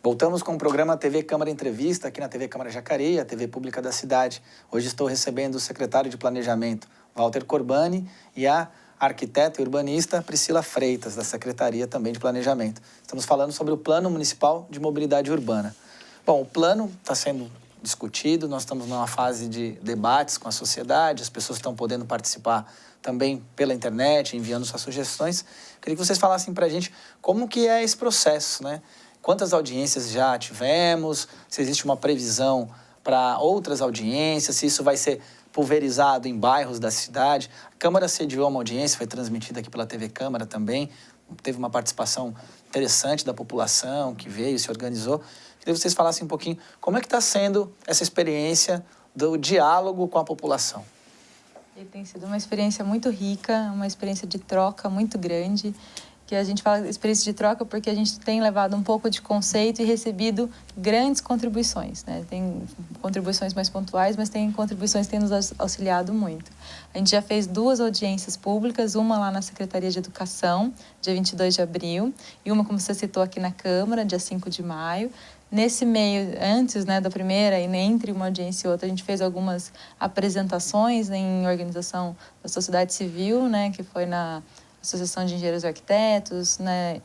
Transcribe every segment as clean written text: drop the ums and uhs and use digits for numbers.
Voltamos com o programa TV Câmara Entrevista, aqui na TV Câmara Jacareí, a TV pública da cidade. Hoje estou recebendo o secretário de Planejamento, Walter Corbani, e a arquiteta e urbanista Priscila Freitas, da Secretaria também de Planejamento. Estamos falando sobre o Plano Municipal de Mobilidade Urbana. Bom, o plano está sendo discutido, nós estamos numa fase de debates com a sociedade, as pessoas estão podendo participar também pela internet, enviando suas sugestões. Queria que vocês falassem para a gente como que é esse processo, né? Quantas audiências já tivemos, se existe uma previsão para outras audiências, se isso vai ser pulverizado em bairros da cidade. A Câmara sediou uma audiência, foi transmitida aqui pela TV Câmara também, teve uma participação interessante da população que veio, se organizou. Queria que vocês falassem um pouquinho como é que está sendo essa experiência do diálogo com a população. E tem sido uma experiência muito rica, uma experiência de troca muito grande, que a gente fala experiência de troca porque a gente tem levado um pouco de conceito e recebido grandes contribuições, né? Tem contribuições mais pontuais, mas tem contribuições que têm nos auxiliado muito. A gente já fez 2 audiências públicas, uma lá na Secretaria de Educação, dia 22 de abril, e uma, como você citou, aqui na Câmara, dia 5 de maio. Nesse meio, antes, né, da primeira, e entre uma audiência e outra, a gente fez algumas apresentações, né, em organização da sociedade civil, né, que foi na Associação de Engenheiros e Arquitetos, né,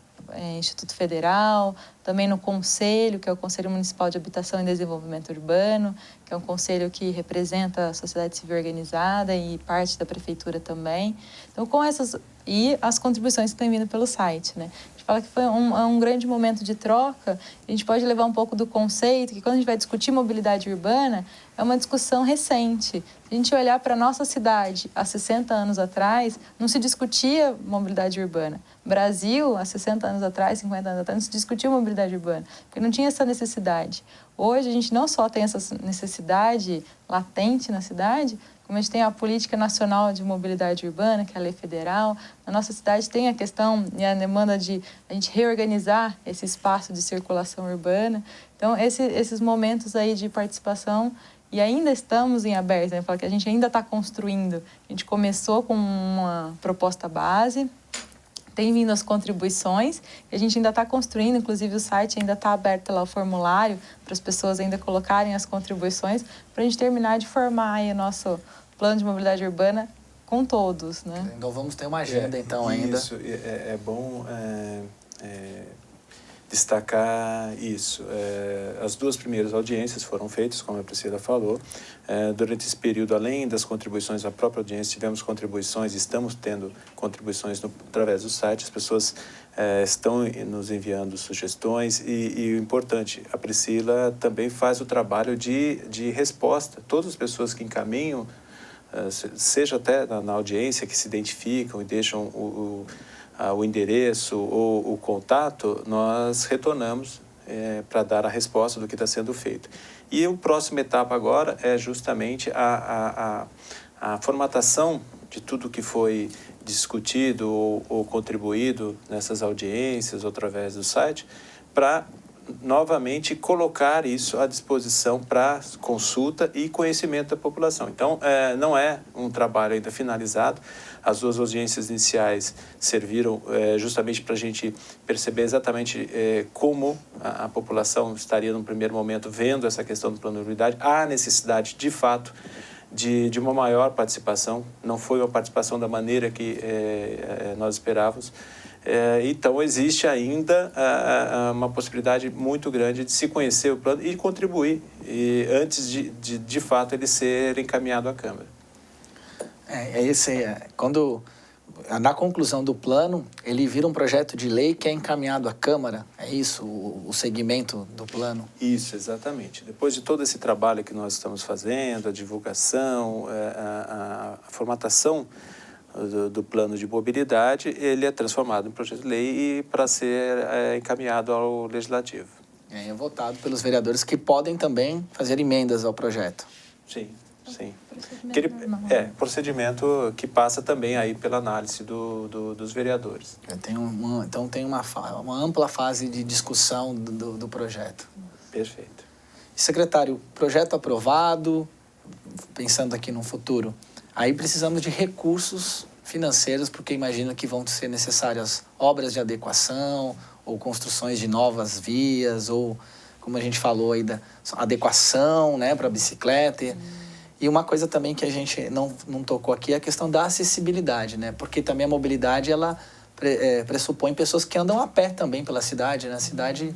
Instituto Federal, também no Conselho, que é o Conselho Municipal de Habitação e Desenvolvimento Urbano, que é um conselho que representa a sociedade civil organizada e parte da prefeitura também. Então, com essas e as contribuições que têm vindo pelo site, né? A gente fala que foi um grande momento de troca. A gente pode levar um pouco do conceito que quando a gente vai discutir mobilidade urbana, é uma discussão recente. Se a gente olhar para a nossa cidade há 60 anos atrás, não se discutia mobilidade urbana. Brasil, há 60 anos atrás, 50 anos atrás, não se discutia mobilidade urbana, porque não tinha essa necessidade. Hoje, a gente não só tem essa necessidade latente na cidade, como a gente tem a Política Nacional de Mobilidade Urbana, que é a lei federal. Na nossa cidade tem a questão e a demanda de a gente reorganizar esse espaço de circulação urbana. Então, esses momentos aí de participação, e ainda estamos em aberto, né? Fala que a gente ainda está construindo. A gente começou com uma proposta base, tem vindo as contribuições, e a gente ainda está construindo, inclusive o site ainda está aberto lá o formulário, para as pessoas ainda colocarem as contribuições, para a gente terminar de formar aí o nosso plano de mobilidade urbana com todos, né? Então vamos ter uma agenda ainda. Isso, é bom destacar isso. As 2 primeiras audiências foram feitas, como a Priscila falou. Durante esse período, além das contribuições da própria audiência, tivemos contribuições, estamos tendo contribuições através do site. As pessoas estão nos enviando sugestões e o importante, a Priscila também faz o trabalho de resposta. Todas as pessoas que encaminham, seja até na audiência, que se identificam e deixam o endereço ou o contato, nós retornamos para dar a resposta do que está sendo feito. E a próxima etapa agora é justamente a formatação de tudo que foi discutido ou contribuído nessas audiências ou através do site, para novamente colocar isso à disposição para consulta e conhecimento da população. Então, não é um trabalho ainda finalizado. As 2 audiências iniciais serviram justamente para a gente perceber exatamente como a população estaria, no primeiro momento, vendo essa questão do plano de mobilidade. Há necessidade, de fato, de uma maior participação. Não foi uma participação da maneira que nós esperávamos. Então, existe ainda uma possibilidade muito grande de se conhecer o plano e contribuir antes de fato, ele ser encaminhado à Câmara. Quando, na conclusão do plano, ele vira um projeto de lei que é encaminhado à Câmara. É isso, o segmento do plano? Isso, exatamente. Depois de todo esse trabalho que nós estamos fazendo, a divulgação, a formatação do plano de mobilidade, ele é transformado em projeto de lei e para ser encaminhado ao Legislativo. É votado pelos vereadores que podem também fazer emendas ao projeto. Sim, sim. Procedimento que passa também aí pela análise dos vereadores. Então tem uma ampla fase de discussão do projeto. Perfeito. Secretário, projeto aprovado, pensando aqui no futuro, aí precisamos de recursos financeiros, porque imagino que vão ser necessárias obras de adequação, ou construções de novas vias, ou, como a gente falou aí, da adequação, né, para a bicicleta. E uma coisa também que a gente não tocou aqui é a questão da acessibilidade, né? Porque também a mobilidade, ela pressupõe pessoas que andam a pé também pela cidade, né? A cidade,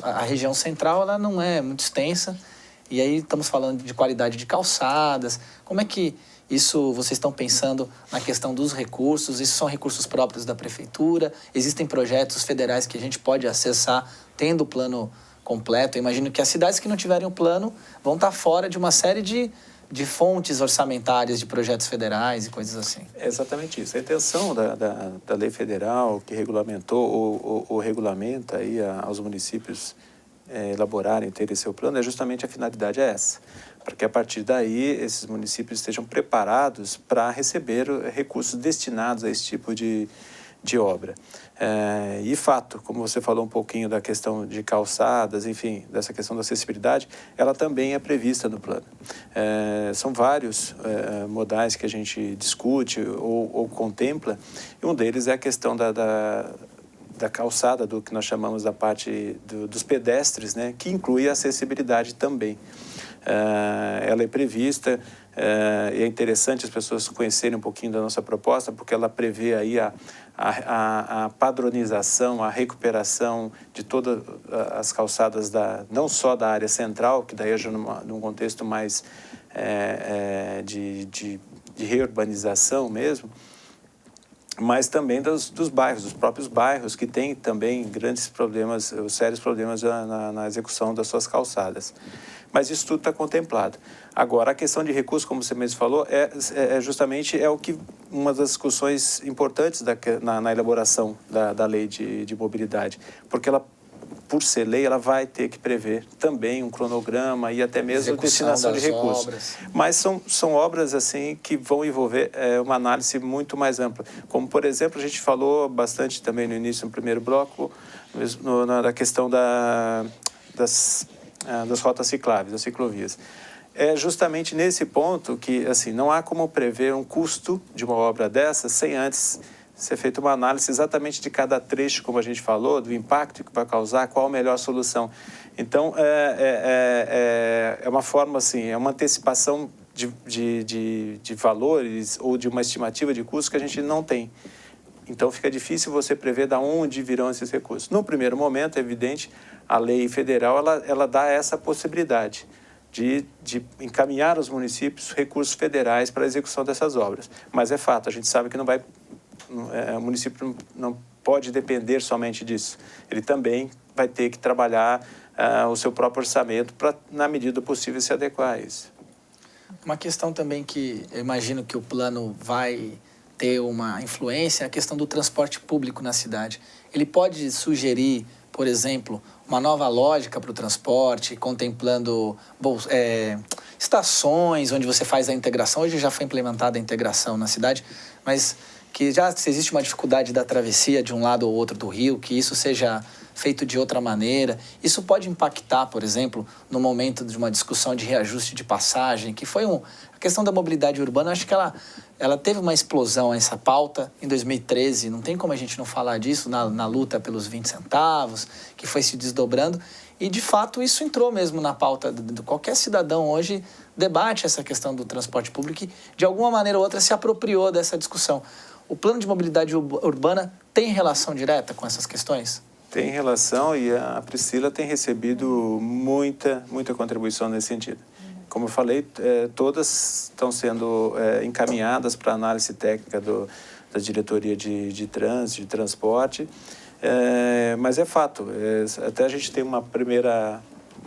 a região central, ela não é muito extensa. E aí estamos falando de qualidade de calçadas. Como é que isso, vocês estão pensando na questão dos recursos? Isso são recursos próprios da prefeitura? Existem projetos federais que a gente pode acessar tendo o plano completo? Eu imagino que as cidades que não tiverem o plano vão estar fora de uma série de fontes orçamentárias de projetos federais e coisas assim. É exatamente isso. A intenção da lei federal que regulamentou ou regulamenta aí aos municípios elaborarem, terem seu plano, é justamente a finalidade é essa, para que a partir daí esses municípios estejam preparados para receber recursos destinados a esse tipo de obra. E fato, como você falou um pouquinho da questão de calçadas, enfim, dessa questão da acessibilidade, ela também é prevista no plano. São vários modais que a gente discute ou contempla, e um deles é a questão da calçada, do que nós chamamos da parte dos pedestres, né, que inclui a acessibilidade também. Ela é prevista, e é interessante as pessoas conhecerem um pouquinho da nossa proposta, porque ela prevê aí a padronização, a recuperação de todas as calçadas, não só da área central, que daí é já num contexto mais de reurbanização mesmo, mas também dos bairros, dos próprios bairros, que têm também grandes problemas, sérios problemas na execução das suas calçadas. Mas isso tudo está contemplado. Agora, a questão de recursos, como você mesmo falou, justamente uma das discussões importantes na elaboração da lei de mobilidade, porque ela, por ser lei, ela vai ter que prever também um cronograma e até mesmo destinação de recursos. Obras. Mas são obras assim que vão envolver uma análise muito mais ampla. Como, por exemplo, a gente falou bastante também no início, no primeiro bloco, na questão das rotas cicláveis, das ciclovias. É justamente nesse ponto que, assim, não há como prever um custo de uma obra dessa sem antes ser feita uma análise exatamente de cada trecho, como a gente falou, do impacto que vai causar, qual a melhor solução. Então, é uma forma, assim, é uma antecipação de valores ou de uma estimativa de custos que a gente não tem. Então, fica difícil você prever de onde virão esses recursos. No primeiro momento, é evidente, a lei federal ela dá essa possibilidade de encaminhar aos municípios recursos federais para a execução dessas obras. Mas é fato, a gente sabe que o município não pode depender somente disso. Ele também vai ter que trabalhar o seu próprio orçamento para, na medida do possível, se adequar a isso. Uma questão também que eu imagino que o plano vai ter uma influência é a questão do transporte público na cidade. Ele pode sugerir, por exemplo, uma nova lógica para o transporte, contemplando estações onde você faz a integração. Hoje já foi implementada a integração na cidade, mas se existe uma dificuldade da travessia de um lado ou outro do rio, que isso seja feito de outra maneira. Isso pode impactar, por exemplo, no momento de uma discussão de reajuste de passagem, que foi a questão da mobilidade urbana. Acho que ela teve uma explosão, essa pauta, em 2013. Não tem como a gente não falar disso na luta pelos 20 centavos, que foi se desdobrando. E, de fato, isso entrou mesmo na pauta. Qualquer cidadão hoje debate essa questão do transporte público e, de alguma maneira ou outra, se apropriou dessa discussão. O plano de mobilidade urbana tem relação direta com essas questões? Tem relação, e a Priscila tem recebido muita contribuição nesse sentido. Como eu falei, todas estão sendo encaminhadas para análise técnica da diretoria de trânsito, de transporte, mas é fato, até a gente tem uma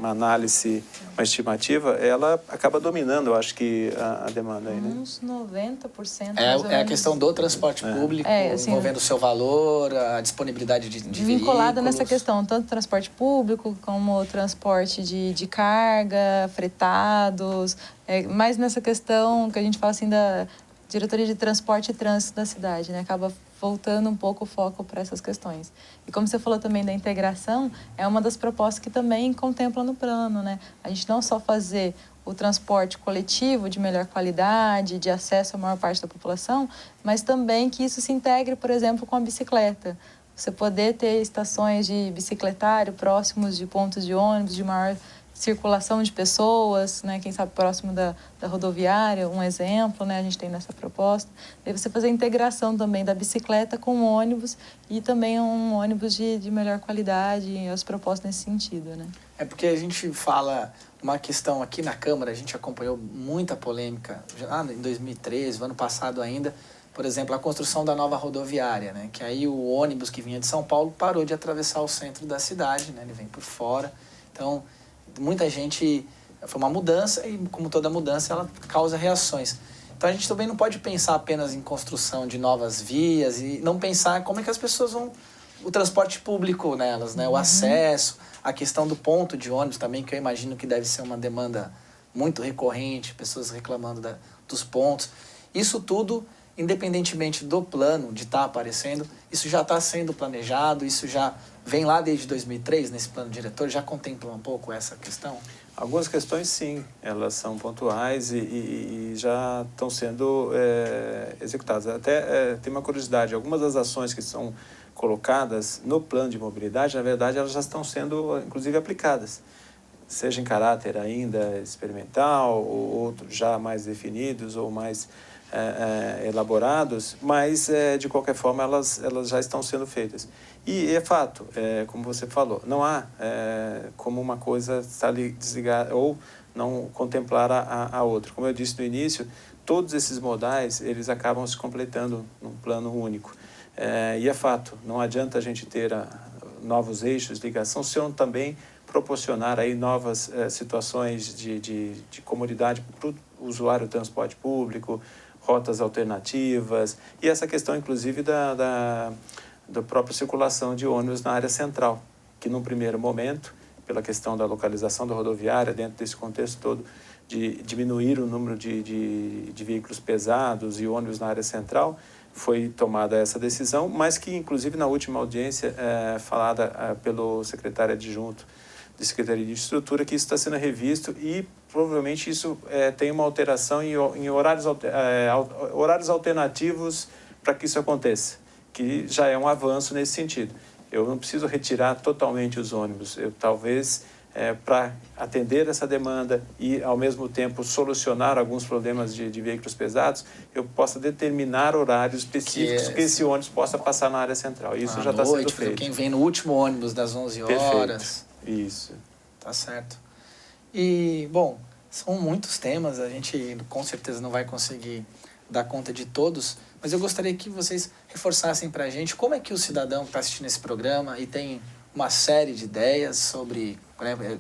análise, uma estimativa, ela acaba dominando, eu acho que, a demanda aí, né? Uns 90%. É a questão do transporte público, assim, envolvendo o seu valor, a disponibilidade de vinculada veículos. Nessa questão, tanto transporte público como transporte de carga, fretados, mais nessa questão que a gente fala assim da diretoria de transporte e trânsito da cidade, né? Acaba voltando um pouco o foco para essas questões. E como você falou também da integração, é uma das propostas que também contempla no plano, né? A gente não só fazer o transporte coletivo de melhor qualidade, de acesso à maior parte da população, mas também que isso se integre, por exemplo, com a bicicleta. você poder ter estações de bicicletário próximos de pontos de ônibus, de maior circulação de pessoas, né? Quem sabe próximo da rodoviária, um exemplo, né? A gente tem nessa proposta. E você fazer a integração também da bicicleta com o ônibus e também um ônibus de melhor qualidade, as propostas nesse sentido, né? É porque a gente fala uma questão aqui na Câmara, a gente acompanhou muita polêmica, já em 2013, ano passado ainda, por exemplo, a construção da nova rodoviária, né? Que aí o ônibus que vinha de São Paulo parou de atravessar o centro da cidade, né? Ele vem por fora. Então, muita gente... Foi uma mudança e, como toda mudança, ela causa reações. Então, a gente também não pode pensar apenas em construção de novas vias e não pensar como é que as pessoas vão... O transporte público nelas, né? O acesso, a questão do ponto de ônibus também, que eu imagino que deve ser uma demanda muito recorrente, pessoas reclamando dos pontos. Isso tudo, independentemente do plano de estar aparecendo, isso já está sendo planejado, isso já vem lá desde 2003, nesse plano diretor, já contempla um pouco essa questão? Algumas questões, sim, elas são pontuais e já estão sendo executadas. Até tem uma curiosidade, algumas das ações que são colocadas no plano de mobilidade, na verdade, elas já estão sendo, inclusive, aplicadas, seja em caráter ainda experimental, ou outros já mais definidos ou mais elaborados, mas, de qualquer forma, elas já estão sendo feitas. E é fato, como você falou, não há como uma coisa estar desligada ou não contemplar a outra. Como eu disse no início, todos esses modais, eles acabam se completando num plano único. E é fato, não adianta a gente ter novos eixos de ligação se eu também proporcionar aí novas situações de comodidade para o usuário do transporte público, rotas alternativas e essa questão, inclusive, da própria circulação de ônibus na área central, que num primeiro momento, pela questão da localização da rodoviária, dentro desse contexto todo, de diminuir o número de veículos pesados e ônibus na área central, foi tomada essa decisão, mas que, inclusive, na última audiência falada pelo secretário adjunto de Secretaria de Estrutura, que isso está sendo revisto e provavelmente isso tem uma alteração em horários alternativos para que isso aconteça, que já é um avanço nesse sentido. Eu não preciso retirar totalmente os ônibus, eu talvez... para atender essa demanda e, ao mesmo tempo, solucionar alguns problemas de veículos pesados, eu possa determinar horários específicos que esse ônibus possa passar na área central. Isso já está sendo feito. Quem vem no último ônibus das 11 horas. Perfeito. Isso. Tá certo. E, bom, são muitos temas, a gente com certeza não vai conseguir dar conta de todos, mas eu gostaria que vocês reforçassem para a gente como é que o cidadão que está assistindo esse programa e tem uma série de ideias sobre,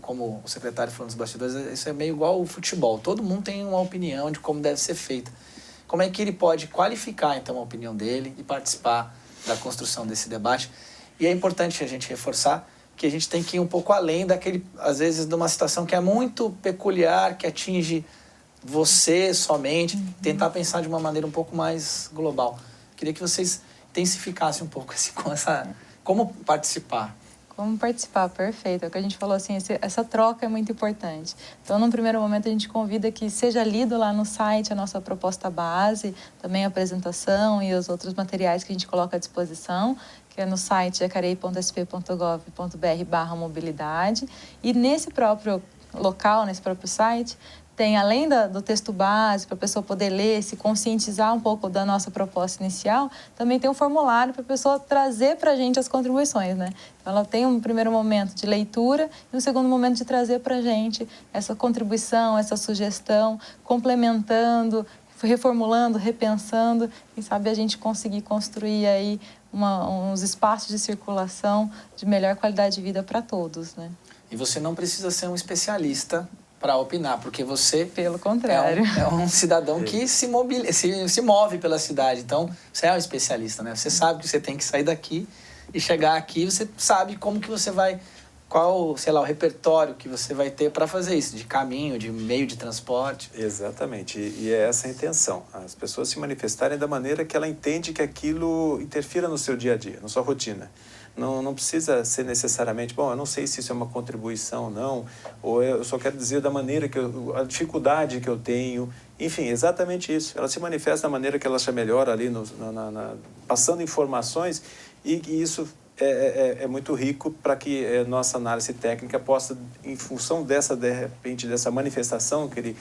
como o secretário falou nos bastidores, isso é meio igual ao futebol. Todo mundo tem uma opinião de como deve ser feita. Como é que ele pode qualificar, então, a opinião dele e participar da construção desse debate? E é importante a gente reforçar que a gente tem que ir um pouco além daquele, às vezes, de uma situação que é muito peculiar, que atinge você somente, tentar pensar de uma maneira um pouco mais global. Queria que vocês intensificassem um pouco como participar. Como participar, perfeito. É o que a gente falou, assim, essa troca é muito importante. Então, num primeiro momento, a gente convida que seja lido lá no site a nossa proposta base, também a apresentação e os outros materiais que a gente coloca à disposição, que é no site jacareí.sp.gov.br/mobilidade. E nesse próprio local, nesse próprio site, tem, além do texto base, para a pessoa poder ler, se conscientizar um pouco da nossa proposta inicial, também tem um formulário para a pessoa trazer para a gente as contribuições, né? Então, ela tem um primeiro momento de leitura e um segundo momento de trazer para a gente essa contribuição, essa sugestão, complementando, reformulando, repensando, quem sabe a gente conseguir construir aí uns espaços de circulação de melhor qualidade de vida para todos, né? E você não precisa ser um especialista para opinar, porque você... Pelo contrário. É um cidadão que se move pela cidade. Então, você é um especialista, né? Você sabe que você tem que sair daqui e chegar aqui, você sabe como que você vai... Qual, sei lá, o repertório que você vai ter para fazer isso, de caminho, de meio de transporte. Exatamente, e é essa a intenção. As pessoas se manifestarem da maneira que ela entende que aquilo interfira no seu dia a dia, na sua rotina. Não precisa ser necessariamente, bom, eu não sei se isso é uma contribuição ou não, ou eu só quero dizer da maneira a dificuldade que eu tenho, enfim, exatamente isso. Ela se manifesta da maneira que ela acha melhor ali, passando informações e isso é muito rico para que nossa análise técnica possa, em função dessa, de repente, dessa manifestação que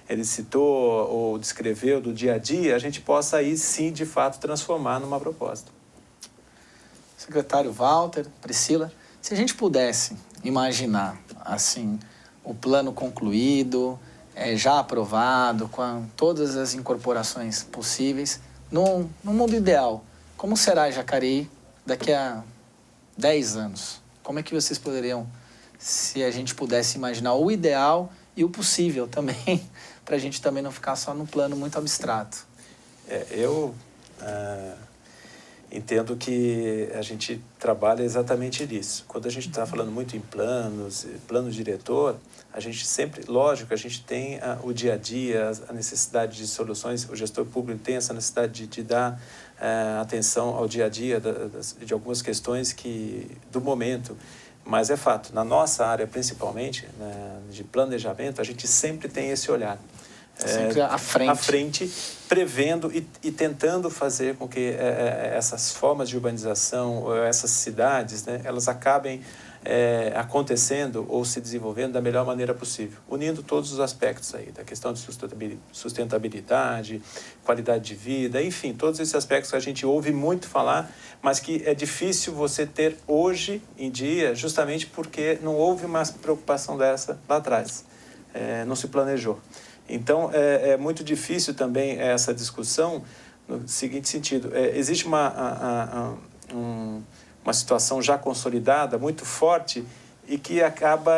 ele citou ou descreveu do dia a dia, a gente possa aí sim, de fato, transformar numa proposta. Secretário Walter, Priscila, se a gente pudesse imaginar, assim, o plano concluído, já aprovado, com todas as incorporações possíveis, no mundo ideal, como será Jacareí daqui a 10 anos? Como é que vocês poderiam, se a gente pudesse imaginar o ideal e o possível também, para a gente também não ficar só num plano muito abstrato? Eu entendo que a gente trabalha exatamente nisso. Quando a gente está falando muito em plano diretor, a gente sempre, lógico, a gente tem o dia a dia, a necessidade de soluções, o gestor público tem essa necessidade de dar atenção ao dia a dia de algumas questões do momento, mas é fato, na nossa área principalmente, de planejamento, a gente sempre tem esse olhar. Sempre à frente, prevendo e tentando fazer com que essas formas de urbanização, essas cidades, né, elas acabem acontecendo ou se desenvolvendo da melhor maneira possível, unindo todos os aspectos aí, da questão de sustentabilidade, qualidade de vida, enfim, todos esses aspectos que a gente ouve muito falar, mas que é difícil você ter hoje em dia, justamente porque não houve uma preocupação dessa lá atrás, não se planejou. Então, é muito difícil também essa discussão no seguinte sentido. Existe uma situação já consolidada, muito forte, e que acaba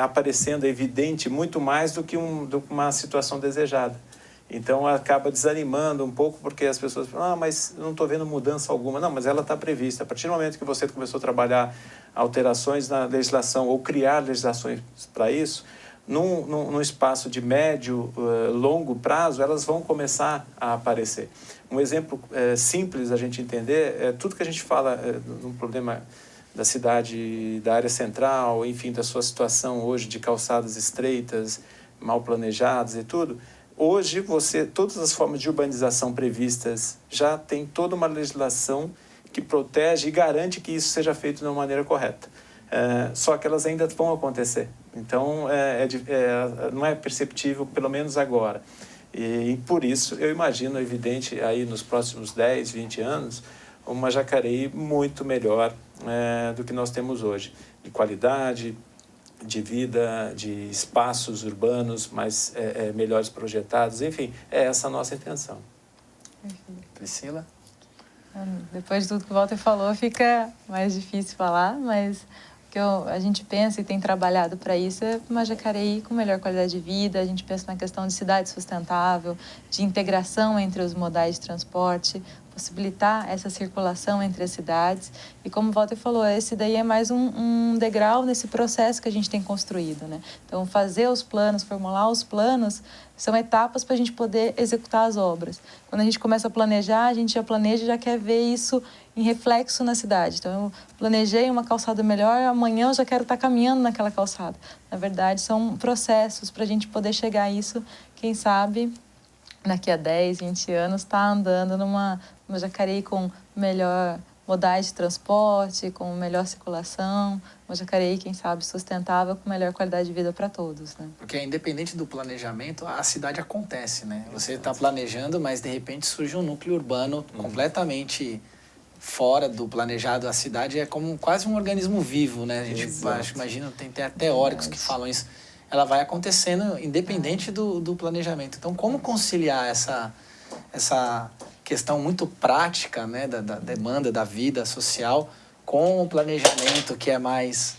aparecendo evidente muito mais do que uma situação desejada. Então, acaba desanimando um pouco, porque as pessoas falam, mas não estou vendo mudança alguma. Não, mas ela está prevista. A partir do momento que você começou a trabalhar alterações na legislação ou criar legislações para isso, num espaço de médio, longo prazo, elas vão começar a aparecer. Um exemplo simples a gente entender tudo que a gente fala no problema da cidade, da área central, enfim, da sua situação hoje de calçadas estreitas, mal planejadas e tudo. Hoje, todas as formas de urbanização previstas já tem toda uma legislação que protege e garante que isso seja feito de uma maneira correta. Só que elas ainda vão acontecer. Então, não é perceptível, pelo menos agora. E por isso, eu imagino, evidente, aí nos próximos 10, 20 anos, uma Jacareí muito melhor do que nós temos hoje. De qualidade, de vida, de espaços urbanos mais melhores projetados. Enfim, é essa a nossa intenção. Priscila? Depois de tudo que o Walter falou, fica mais difícil falar, mas o que a gente pensa e tem trabalhado para isso é uma Jacareí com melhor qualidade de vida. A gente pensa na questão de cidade sustentável, de integração entre os modais de transporte, possibilitar essa circulação entre as cidades. E como o Walter falou, esse daí é mais um degrau nesse processo que a gente tem construído, né? Então, fazer os planos, formular os planos, são etapas para a gente poder executar as obras. Quando a gente começa a planejar, a gente já planeja e já quer ver isso em reflexo na cidade. Então, eu planejei uma calçada melhor, amanhã eu já quero estar caminhando naquela calçada. Na verdade, são processos para a gente poder chegar a isso, quem sabe, daqui a 10, 20 anos, está andando numa Jacareí com melhor modais de transporte, com melhor circulação, uma Jacareí, quem sabe, sustentável, com melhor qualidade de vida para todos, né? Porque independente do planejamento, a cidade acontece, né? Você está planejando, mas de repente surge um núcleo urbano completamente fora do planejado. A cidade é como quase um organismo vivo, né? A gente imagina, tem até teóricos que falam isso. Ela vai acontecendo independente do planejamento. Então, como conciliar essa questão muito prática, né, da demanda da vida social com o planejamento que é mais,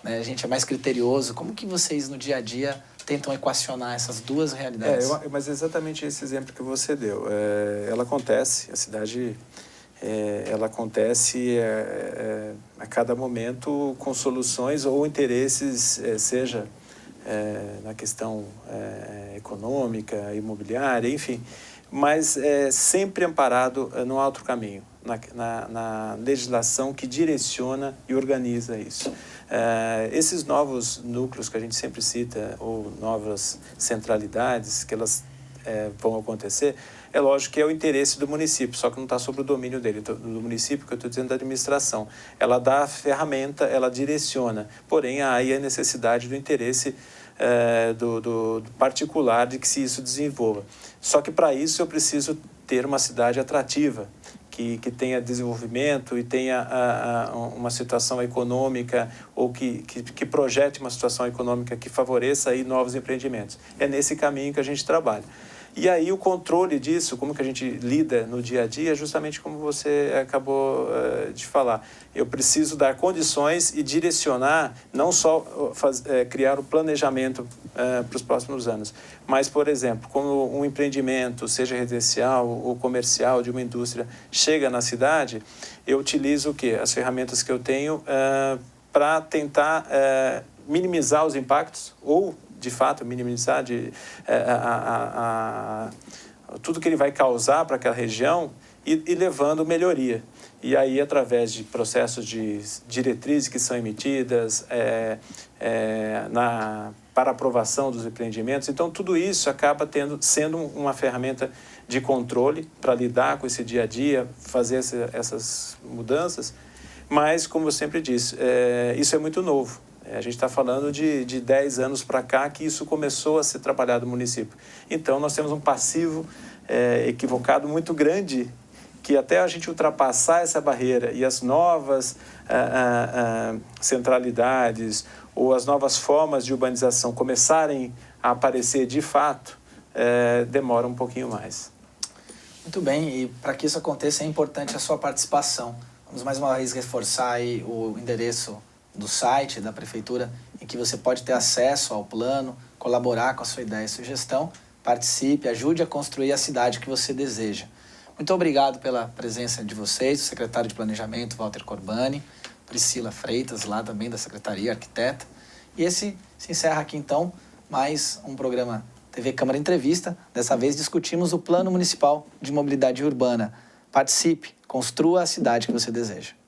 né, a gente é mais criterioso? Como que vocês no dia a dia tentam equacionar essas duas realidades? Mas exatamente esse exemplo que você deu. Ela acontece, a cidade ela acontece a cada momento com soluções ou interesses, seja na questão econômica, imobiliária, enfim, mas sempre amparado no outro caminho, na legislação que direciona e organiza isso. Esses novos núcleos que a gente sempre cita, ou novas centralidades, que elas vão acontecer, é lógico que é o interesse do município, só que não está sobre o domínio dele, do município, que eu estou dizendo da administração. Ela dá a ferramenta, ela direciona, porém há aí a necessidade do interesse do particular de que se isso desenvolva. Só que para isso eu preciso ter uma cidade atrativa, que tenha desenvolvimento e tenha uma situação econômica ou que projete uma situação econômica que favoreça aí novos empreendimentos. É nesse caminho que a gente trabalha. E aí o controle disso, como que a gente lida no dia a dia, é justamente como você acabou de falar. Eu preciso dar condições e direcionar, não só criar o planejamento para os próximos anos, mas, por exemplo, quando um empreendimento, seja residencial ou comercial, de uma indústria, chega na cidade, eu utilizo o quê? As ferramentas que eu tenho para tentar minimizar os impactos ou de fato, minimizar tudo que ele vai causar para aquela região e levando melhoria. E aí, através de processos de diretrizes que são emitidas para aprovação dos empreendimentos. Então, tudo isso acaba sendo uma ferramenta de controle para lidar com esse dia a dia, fazer essas mudanças. Mas, como eu sempre disse, isso é muito novo. A gente está falando de 10 anos para cá que isso começou a ser trabalhado no município. Então, nós temos um passivo equivocado muito grande, que até a gente ultrapassar essa barreira e as novas centralidades ou as novas formas de urbanização começarem a aparecer de fato, demora um pouquinho mais. Muito bem, e para que isso aconteça é importante a sua participação. Vamos mais uma vez reforçar aí o endereço do site da Prefeitura, em que você pode ter acesso ao plano, colaborar com a sua ideia e sugestão, participe, ajude a construir a cidade que você deseja. Muito obrigado pela presença de vocês, o secretário de Planejamento, Walter Corbani, Priscila Freitas, lá também da Secretaria, arquiteta. E esse se encerra aqui, então, mais um programa TV Câmara Entrevista. Dessa vez discutimos o Plano Municipal de Mobilidade Urbana. Participe, construa a cidade que você deseja.